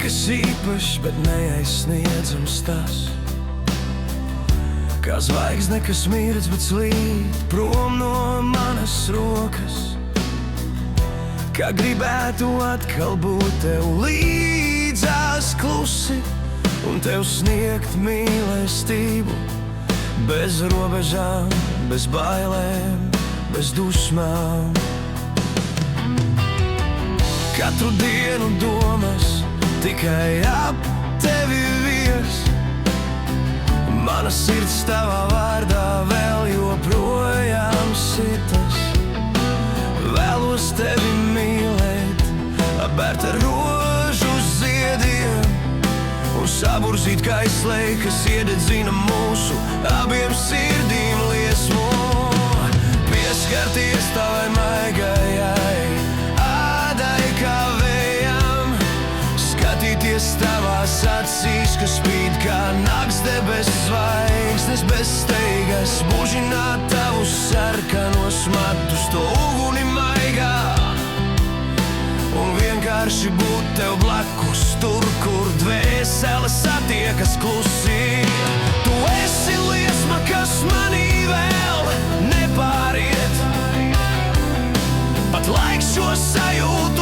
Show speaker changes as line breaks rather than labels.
kas īpašs, bet neaizsniedzams tas. Kā zvaigzne, kas mirdz, bet slīd prom no manas rokas. Kā gribētu atkal būt tev līdzās klusi un tev sniegt mīlestību bez robežām, bez bailēm, bez dusmām. Katru dienu domas tikai ap tevi vies. Mana sirds tavā vārdā vēl joprojām sitas. Vēlos tevi mīlēt, apbērt ar rožu ziediem un saburzīt kaislei, kas iededzina mūsu abiem sirdīm liesmo. Pieskarties tavai maigajai ādai kā vējam, skatīties tavās acīs, kas spīd kā nakts debesis zvaigznes bez steigas, mūžināt tavus sarkanos matus, to uguni maigā un vienkārši būt tev blakus, tur, kur dvēsele satiekas klusi. Tu esi liesma, kas manī vēl nepāriet, pat laiks šo sajūtu